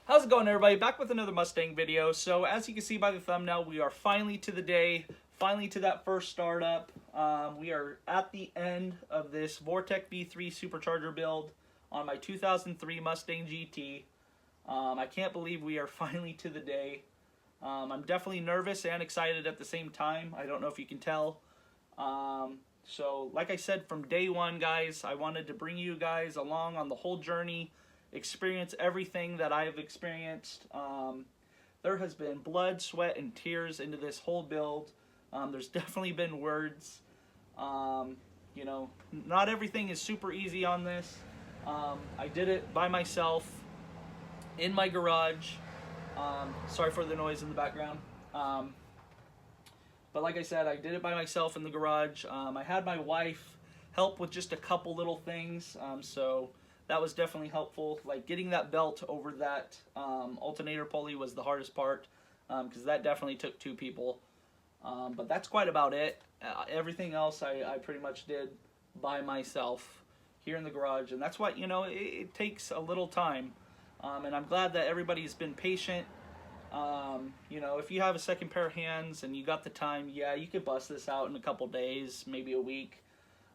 How's it going, everybody? Back with another Mustang video. So as you can see by the thumbnail, we are finally to the day, finally to that first startup. We are at the end of this Vortec V3 Supercharger build on my 2003 Mustang GT. I can't believe we are finally to the day. I'm definitely nervous and excited at the same time. I don't know if you can tell. So like I said, from day one, guys, I wanted to bring you guys along on the whole journey, experience everything that I've experienced. There has been blood, sweat, and tears into this whole build. There's definitely been words. You know, not everything is super easy on this. I did it by myself in my garage. Sorry for the noise in the background. But like I said, I did it by myself in the garage. I had my wife help with just a couple little things, so that was definitely helpful. Like getting that belt over that alternator pulley was the hardest part, because that definitely took two people. But that's quite about it. Everything else I pretty much did by myself here in the garage, and that's what, you know, it takes a little time. And I'm glad that everybody's been patient. You know, if you have a second pair of hands and you got the time, yeah, you could bust this out in a couple days, maybe a week.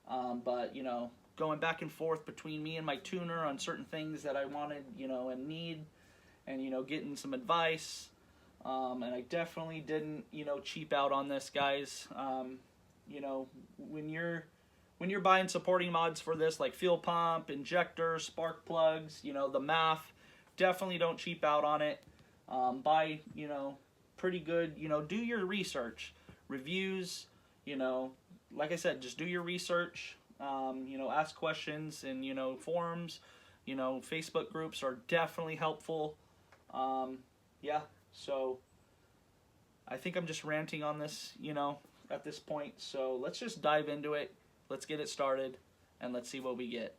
But, you know, going back and forth between me and my tuner on certain things that I wanted, you know, and need, and, you know, getting some advice. And I definitely didn't, you know, cheap out on this, guys. You know, when you're buying supporting mods for this, like fuel pump, injector, spark plugs, you know, the MAF, definitely don't cheap out on it. Buy, you know, pretty good, you know, do your research, reviews, you know, like I said, just do your research, you know, ask questions, and, you know, forums, you know, Facebook groups are definitely helpful. Yeah, so I think I'm just ranting on this, you know, at this point, so let's just dive into it, let's get it started, and let's see what we get.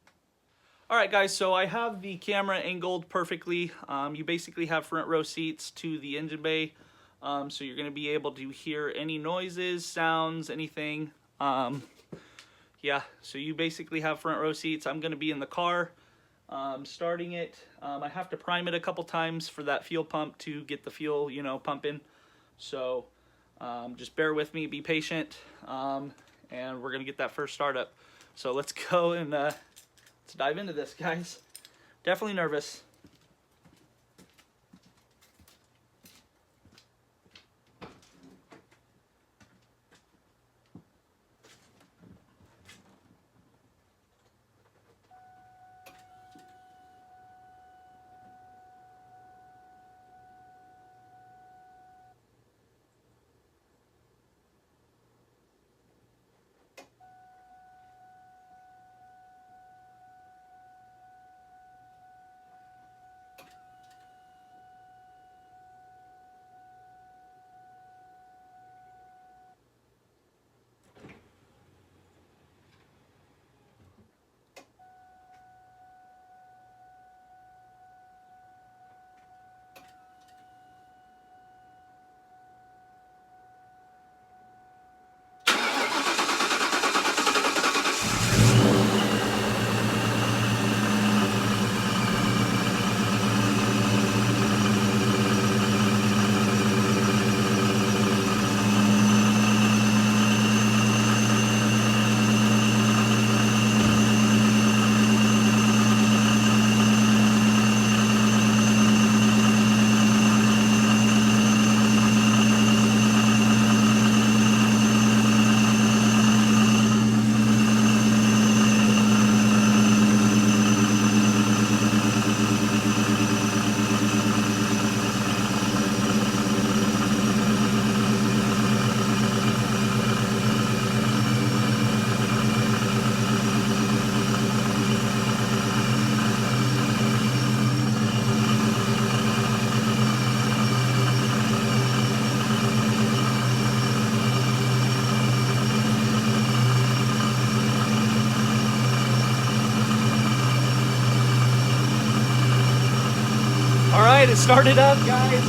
Alright guys, so I have the camera angled perfectly. You basically have front row seats to the engine bay, so you're going to be able to hear any noises, sounds, anything. Yeah, so you basically have front row seats. I'm going to be in the car starting it. I have to prime it a couple times for that fuel pump to get the fuel, you know, pumping. So just bear with me, be patient, and we're going to get that first startup. So let's go and let's dive into this, guys. Definitely nervous. Alright, it started up, guys.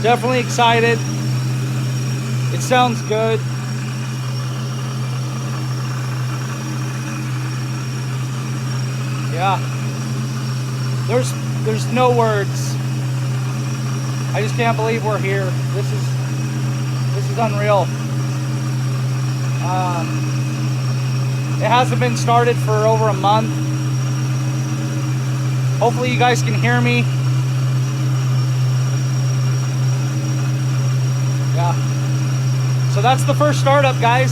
Definitely excited. It sounds good. Yeah. There's no words. I just can't believe we're here. This is unreal. It hasn't been started for over a month. Hopefully you guys can hear me. Yeah. So that's the first startup, guys.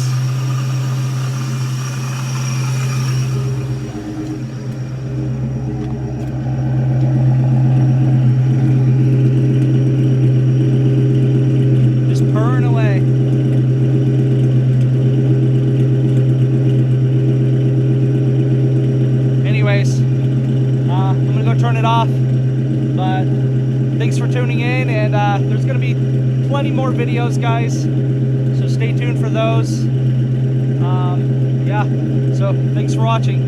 Just purring away. Anyways, I'm gonna go turn it off. But thanks for tuning in, and there's gonna be plenty more videos, guys, so stay tuned for those. Yeah, so thanks for watching.